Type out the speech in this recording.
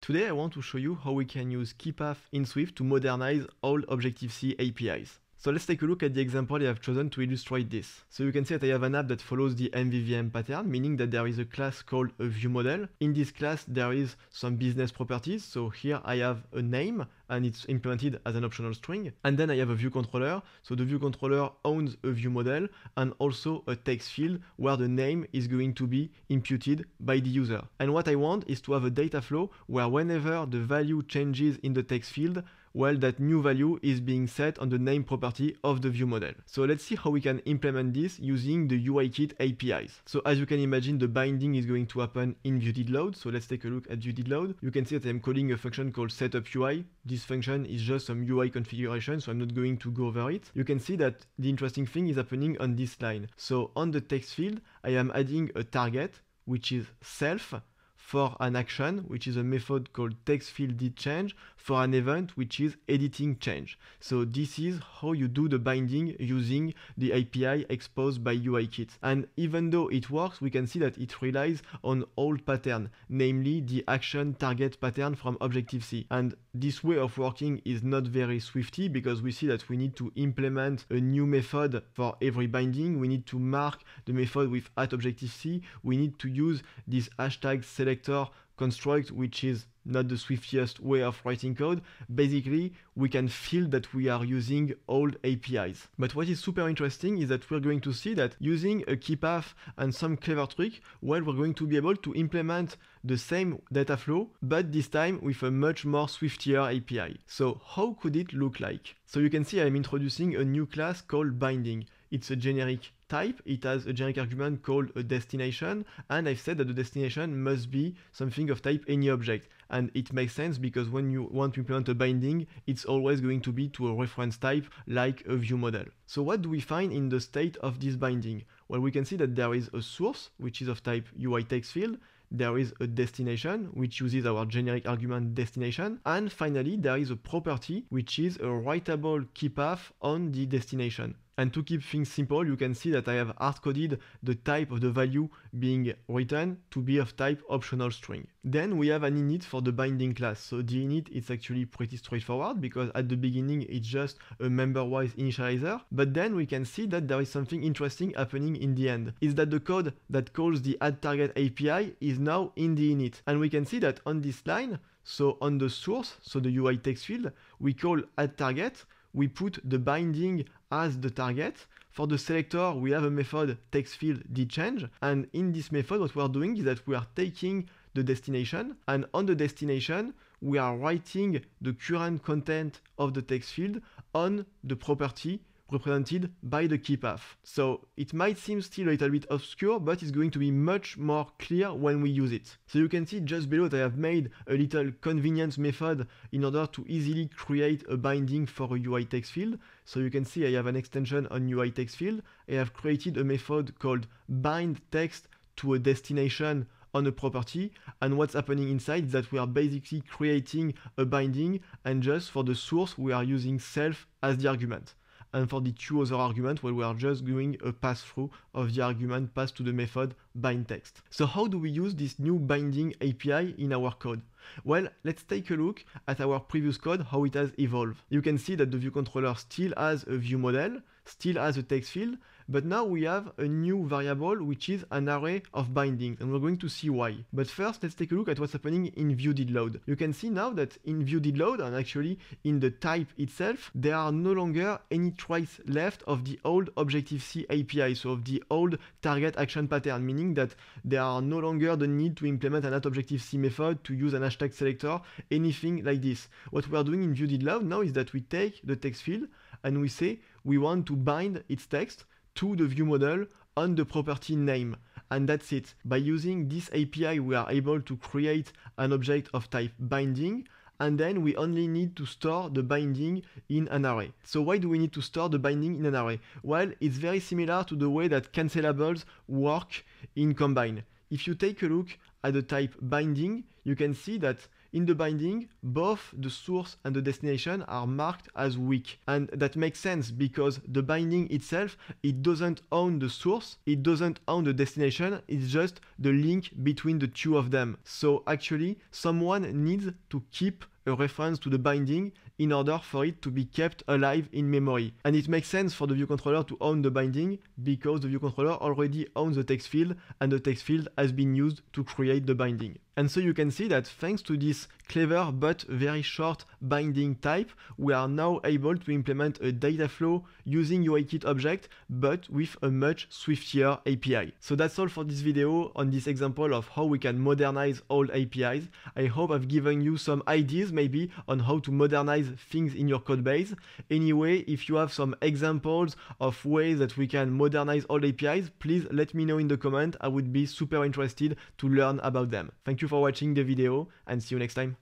Today I want to show you how we can use KeyPath in Swift to modernize all Objective-C APIs. So let's take a look at the example I have chosen to illustrate this. So you can see that I have an app that follows the MVVM pattern, meaning that there is a class called a viewModel. In this class there is some business properties. So here I have a name and it's implemented as an optional string. And then I have a viewController. So the viewController owns a viewModel and also a text field where the name is going to be imputed by the user. And what I want is to have a data flow where whenever the value changes in the text field, well, that new value is being set on the name property of the viewModel. So let's see how we can implement this using the UIKit APIs. So as you can imagine, the binding is going to happen in viewDidLoad. So let's take a look at viewDidLoad. You can see that I'm calling a function called setupUI. This function is just some UI configuration, so I'm not going to go over it. You can see that the interesting thing is happening on this line. So on the text field, I am adding a target, which is self, for an action, which is a method called textFieldDidChange, for an event, which is editingChange. So this is how you do the binding using the API exposed by UIKit. And even though it works, we can see that it relies on old pattern, namely the action target pattern from Objective-C. And this way of working is not very Swifty because we see that we need to implement a new method for every binding. We need to mark the method with @Objective-C. We need to use this hashtag selector construct, which is not the swiftiest way of writing code. Basically, we can feel that we are using old APIs. But what is super interesting is that we're going to see that using a KeyPath and some clever trick, well, we're going to be able to implement the same data flow, but this time with a much more swiftier API. So how could it look like? So you can see I'm introducing a new class called binding. It's a generic type. It has a generic argument called a destination, and I've said that the destination must be something of type anyObject. And it makes sense because when you want to implement a binding, it's always going to be to a reference type like a viewModel. So what do we find in the state of this binding? Well, we can see that there is a source, which is of type UITextField. There is a destination, which uses our generic argument destination. And finally, there is a property, which is a writable KeyPath on the destination. And to keep things simple, you can see that I have hard-coded the type of the value being written to be of type optional string. Then we have an init for the binding class. So the init is actually pretty straightforward because at the beginning it's just a member-wise initializer. But then we can see that there is something interesting happening in the end. Is that the code that calls the addTarget API is now in the init. And we can see that on this line, so on the source, so the UI text field, we call addTarget. We put the binding as the target. For the selector, we have a method textFieldDidChange, and in this method, what we are doing is that we are taking the destination, and on the destination, we are writing the current content of the text field on the property represented by the KeyPath. So it might seem still a little bit obscure, but it's going to be much more clear when we use it. So you can see just below that I have made a little convenience method in order to easily create a binding for a UI text field. So you can see I have an extension on UI text field. I have created a method called bind text to a destination on a property, and what's happening inside is that we are basically creating a binding, and just for the source we are using self as the argument. And for the two other arguments, well, we are just doing a pass-through of the argument passed to the method bindText. So how do we use this new binding API in our code? Well, let's take a look at our previous code, how it has evolved. You can see that the viewController still has a viewModel, still has a text field, but now we have a new variable which is an array of bindings, and we're going to see why. But first, let's take a look at what's happening in viewDidLoad. You can see now that in viewDidLoad, and actually in the type itself, there are no longer any trace left of the old Objective-C API, so of the old target action pattern, meaning that there are no longer the need to implement an @Objective-C method, to use an hashtag selector, anything like this. What we are doing in viewDidLoad now is that we take the text field and we say we want to bind its text to the viewModel on the property name. And that's it. By using this API, we are able to create an object of type binding, and then we only need to store the binding in an array. So why do we need to store the binding in an array? Well, it's very similar to the way that cancellables work in Combine. If you take a look at the type binding, you can see that in the binding, both the source and the destination are marked as weak. And that makes sense because the binding itself, it doesn't own the source, it doesn't own the destination, it's just the link between the two of them. So actually, someone needs to keep a reference to the binding in order for it to be kept alive in memory. And it makes sense for the view controller to own the binding because the view controller already owns the text field and the text field has been used to create the binding. And so you can see that thanks to this clever but very short binding type, we are now able to implement a data flow using UIKit object, but with a much swifter API. So that's all for this video on this example of how we can modernize old APIs. I hope I've given you some ideas maybe on how to modernize things in your code base. Anyway, if you have some examples of ways that we can modernize old APIs, please let me know in the comment. I would be super interested to learn about them. Thank you for watching the video and see you next time.